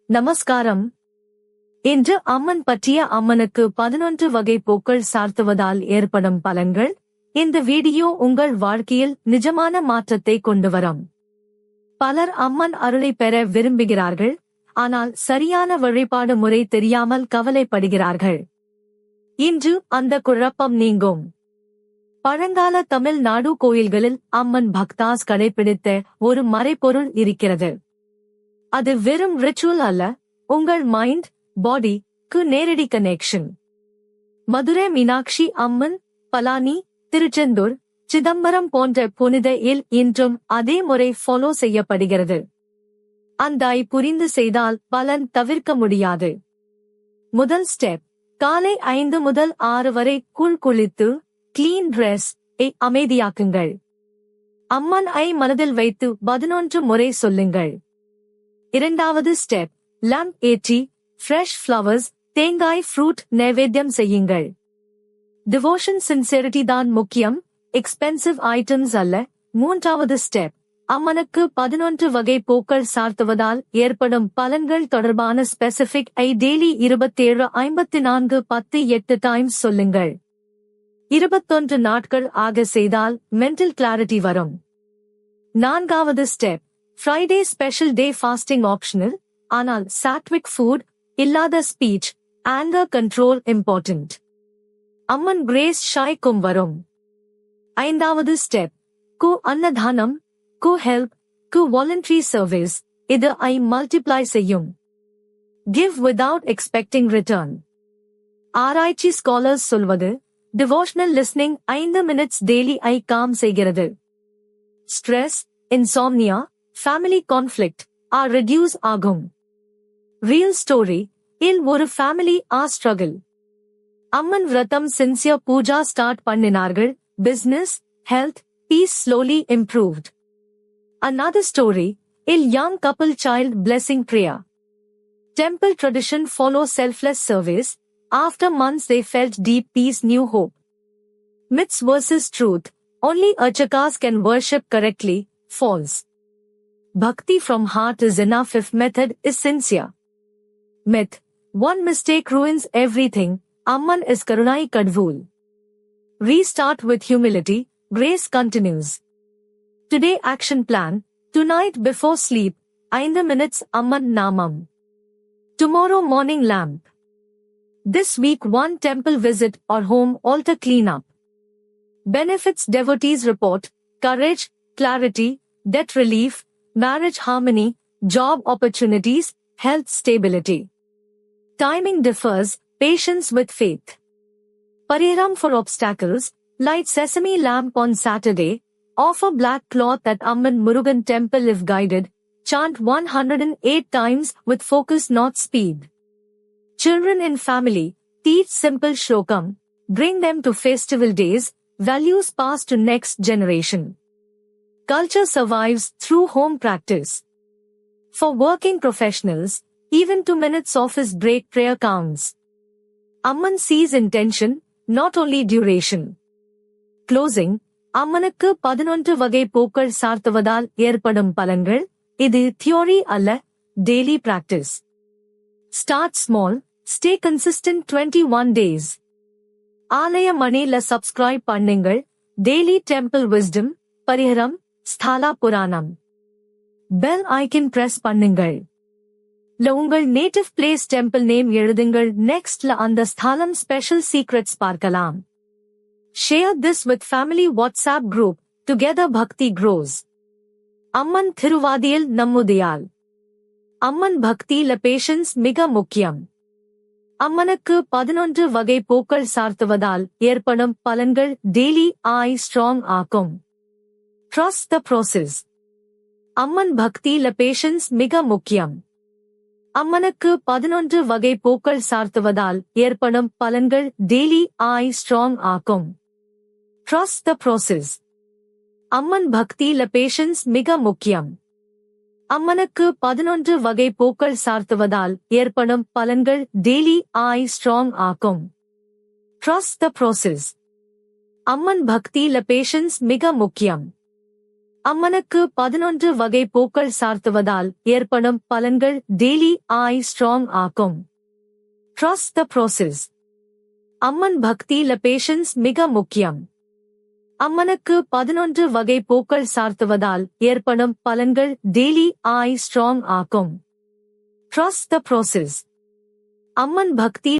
நமஸ்காரம். இன்று அம்மன் பற்றிய அம்மனுக்கு 11 வகை பூக்கள் சார்த்துவதால் ஏற்படும் பலன்கள். இந்த வீடியோ உங்கள் வாழ்க்கையில் நிஜமான மாற்றத்தை கொண்டு வரும். பலர் அம்மன் அருளை பெற விரும்புகிறார்கள், ஆனால் சரியான வழிபாடு முறை தெரியாமல் கவலைப்படுகிறார்கள். இன்று அந்த குழப்பம் நீங்கும். பழங்கால தமிழ்நாடு கோயில்களில் அம்மன் பக்தாஸ் கடைபிடித்த ஒரு மறைபொருள் இருக்கிறது. அது வெறும் ரிச்சுவல் அல்ல, உங்கள் மைண்ட் பாடிக்கு நேரடி கனெக்ஷன். மதுரை மீனாட்சி அம்மன், பலானி, திருச்செந்தூர், சிதம்பரம் போன்ற புனித இன்றும் அதே முறை ஃபாலோ செய்யப்படுகிறது. அந்த புரிந்து செய்தால் பலன் தவிர்க்க முடியாது. முதல் ஸ்டெப், காலை 5 முதல் 6 வரை குளித்து கிளீன் ட்ரெஸ் அமைதியாக்குங்கள். அம்மன் மனதில் வைத்து 11 முறை சொல்லுங்கள். இரண்டாவது ஸ்டெப், lamp ஏற்றி ஃப்ரெஷ் ஃப்ளவர்ஸ், தேங்காய், ஃப்ரூட் நைவேத்தியம் செய்யுங்கள். டிவோஷன் சின்சியரிட்டி தான் முக்கியம், எக்ஸ்பென்சிவ் ஐட்டம்ஸ் அல்ல. மூன்றாவது ஸ்டெப், அம்மனுக்கு 11 வகை பூக்கள் சார்த்துவதால் ஏற்படும் பலன்கள் தொடர்பான ஸ்பெசிபிக் டெய்லி 27-54-10 டைம்ஸ் சொல்லுங்கள். 21 நாட்கள் ஆக செய்தால் மென்டல் கிளாரிட்டி வரும். நான்காவது step, Friday special day fasting optional, ஆனால் சாத்விக் ஃபுட் இல்லாத speech, anger control important. Amman grace ஷாய்க்கும் வரும். ஐந்தாவது ஸ்டெப், அன்னதானம், ஹெல்ப், வாலண்டரி சர்வீஸ், இது மல்டிப்ளை செய்யும். Give without expecting return. ஆராய்ச்சி ஸ்காலர்ஸ் சொல்வது, devotional listening 5 minutes daily calm செய்கிறது. Stress, insomnia, family conflict reduce ஆகும். ரியல் ஸ்டோரி, ஒரு ஃபேமிலி ஸ்ட்ரகிள். அம்மன் விரதம் சின்சியர் பூஜா ஸ்டார்ட் பண்ணினார்கள். Business, health, peace slowly improved. Another story, young couple child blessing prayer. Temple tradition follow selfless service. After months they felt deep peace, new hope. Myths versus truth, only archakas can worship correctly, false. Bhakti from heart is enough if method is sincere. Myth, one mistake ruins everything, Amman is Karunai Kadvul. Restart with humility, grace continues. Today action plan, tonight before sleep, 5 minutes Amman Namam. Tomorrow morning lamp. This week 1 temple visit or home altar cleanup. Benefits devotees report, courage, clarity, debt relief, marriage harmony, job opportunities, health stability. Timing differs, patience with faith. Pariharam for obstacles, light sesame lamp on Saturday, offer black cloth at Amman Murugan temple if guided, chant 108 times with focus not speed. Children in family, teach simple shlokam, bring them to festival days, values passed to next generation. Culture survives through home practice. For working professionals, even 2 minutes office break prayer counts. Amman sees intention, not only duration. Closing, அம்மனுக்கு 11 வகை பூக்கள் சார்த்துவதால் ஏற்படும் பலன்கள். இது theory அல்ல, daily practice. Start small, stay consistent 21 days. ஆலய மணில சப்ஸ்கிரைப் பண்ணுங்கள். டெய்லி டெம்பிள் விஸ்டம், பரிஹரம், ஸ்தாலா புராணம். பெல் ஐக்கன் பிரஸ் பண்ணுங்கள். உங்கள் நேட்டிவ் பிளேஸ் டெம்பிள் நேம் எழுதுங்கள். நெக்ஸ்ட்ல அந்த ஸ்தாலம் ஸ்பெஷல் சீக்ரெட்ஸ் பார்க்கலாம். Share this with family WhatsApp group, together bhakti grows. அம்மன் திருவாதியில் நம்முடையால். அம்மன் பக்தியில பேஷன்ஸ் மிக முக்கியம். அம்மனுக்கு 11 வகை பூக்கள் சார்த்துவதால் ஏற்படும் பலன்கள் டெய்லி ஸ்ட்ராங் ஆக்கும். Trust the process. அம்மன் பக்தியில பேஷன்ஸ் மிக முக்கியம். அம்மனுக்கு 11 வகை பூக்கள் சார்த்துவதால் ஏற்படும் பலன்கள் டெய்லி ஸ்ட்ராங் ஆக்கும். Trust the process. அம்மன் பக்தியில பேஷன்ஸ் மிக முக்கியம். அம்மனுக்கு 11 வகை பூக்கள் சார்த்துவதால் ஏற்படும் பலன்கள் டெய்லி ஸ்ட்ராங் ஆக்கும். Trust the process. அம்மன் பக்தியில பேஷன்ஸ் மிக முக்கியம். அம்மனுக்கு 11 வகை பூக்கள் சார்த்துவதால் ஏற்படும் பலன்கள் டெய்லி ஐ ஸ்ட்ராங் ஆக்கும். Trust the process. அம்மன் பக்தியில பேஷன்ஸ் மிக முக்கியம். அம்மனுக்கு 11 வகை பூக்கள் சார்த்துவதால் ஏற்படும் பலன்கள் டெய்லி ஐ ஸ்ட்ராங் ஆக்கும். Trust the process. அம்மன் பக்தி